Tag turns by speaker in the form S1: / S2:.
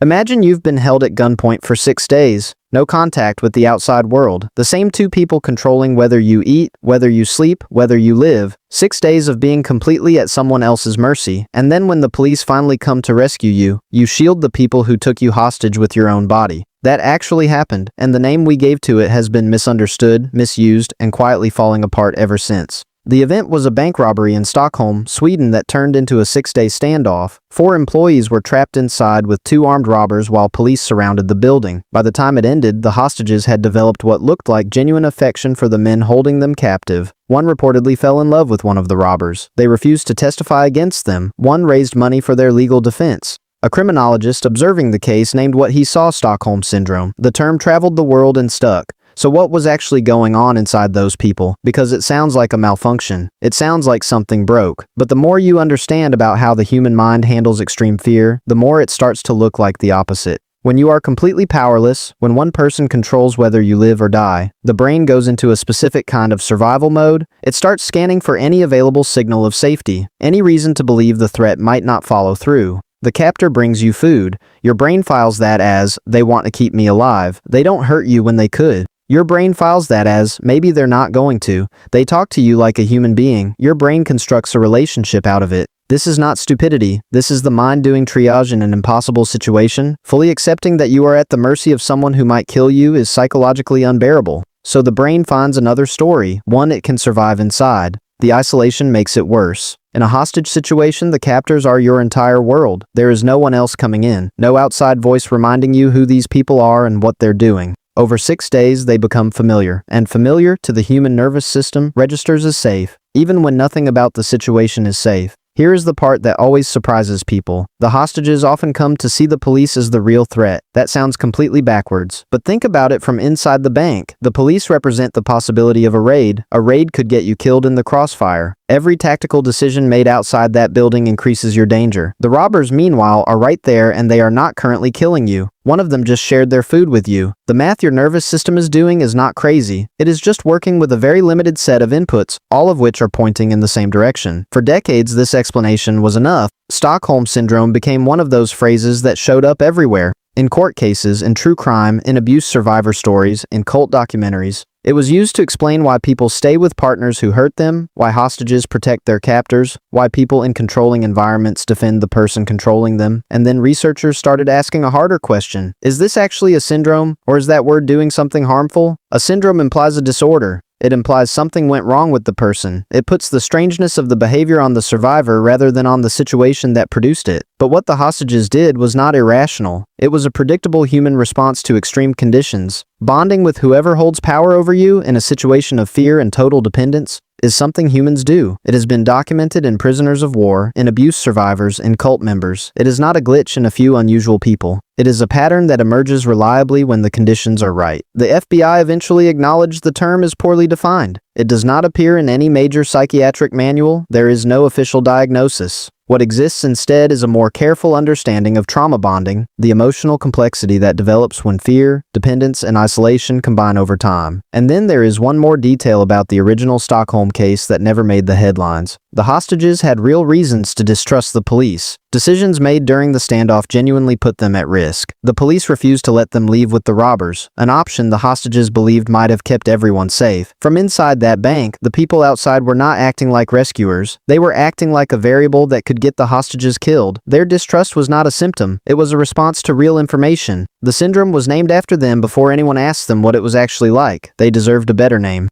S1: Imagine you've been held at gunpoint for 6 days, no contact with the outside world, the same two people controlling whether you eat, whether you sleep, whether you live, 6 days of being completely at someone else's mercy, and then when the police finally come to rescue you, you shield the people who took you hostage with your own body. That actually happened, and the name we gave to it has been misunderstood, misused, and quietly falling apart ever since. The event was a bank robbery in Stockholm, Sweden that turned into a 6-day standoff. 4 employees were trapped inside with 2 armed robbers while police surrounded the building. By the time it ended, the hostages had developed what looked like genuine affection for the men holding them captive. One reportedly fell in love with one of the robbers. They refused to testify against them. One raised money for their legal defense. A criminologist observing the case named what he saw Stockholm Syndrome. The term traveled the world and stuck. So what was actually going on inside those people? Because it sounds like a malfunction. It sounds like something broke. But the more you understand about how the human mind handles extreme fear, the more it starts to look like the opposite. When you are completely powerless, when one person controls whether you live or die, the brain goes into a specific kind of survival mode. It starts scanning for any available signal of safety, any reason to believe the threat might not follow through. The captor brings you food. Your brain files that as, they want to keep me alive. They don't hurt you when they could. Your brain files that as, maybe they're not going to. They talk to you like a human being. Your brain constructs a relationship out of it. This is not stupidity. This is the mind doing triage in an impossible situation. Fully accepting that you are at the mercy of someone who might kill you is psychologically unbearable. So the brain finds another story, one it can survive inside. The isolation makes it worse. In a hostage situation, the captors are your entire world. There is no one else coming in. No outside voice reminding you who these people are and what they're doing. Over 6 days, they become familiar, and familiar to the human nervous system registers as safe, even when nothing about the situation is safe. Here is the part that always surprises people. The hostages often come to see the police as the real threat. That sounds completely backwards. But think about it from inside the bank. The police represent the possibility of a raid. A raid could get you killed in the crossfire. Every tactical decision made outside that building increases your danger. The robbers, meanwhile, are right there and they are not currently killing you. One of them just shared their food with you. The math your nervous system is doing is not crazy. It is just working with a very limited set of inputs, all of which are pointing in the same direction. For decades, this explanation was enough. Stockholm Syndrome became one of those phrases that showed up everywhere. In court cases, in true crime, in abuse survivor stories, in cult documentaries. It was used to explain why people stay with partners who hurt them, why hostages protect their captors, why people in controlling environments defend the person controlling them, and then researchers started asking a harder question. Is this actually a syndrome, or is that word doing something harmful? A syndrome implies a disorder. It implies something went wrong with the person. It puts the strangeness of the behavior on the survivor rather than on the situation that produced it. But what the hostages did was not irrational. It was a predictable human response to extreme conditions. Bonding with whoever holds power over you in a situation of fear and total dependence is something humans do. It has been documented in prisoners of war, in abuse survivors, and cult members. It is not a glitch in a few unusual people. It is a pattern that emerges reliably when the conditions are right. The FBI eventually acknowledged the term is poorly defined. It does not appear in any major psychiatric manual. There is no official diagnosis. What exists instead is a more careful understanding of trauma bonding, the emotional complexity that develops when fear, dependence, and isolation combine over time. And then there is one more detail about the original Stockholm case that never made the headlines. The hostages had real reasons to distrust the police. Decisions made during the standoff genuinely put them at risk. The police refused to let them leave with the robbers, an option the hostages believed might have kept everyone safe. From inside that bank, the people outside were not acting like rescuers. They were acting like a variable that could get the hostages killed. Their distrust was not a symptom. It was a response to real information. The syndrome was named after them before anyone asked them what it was actually like. They deserved a better name.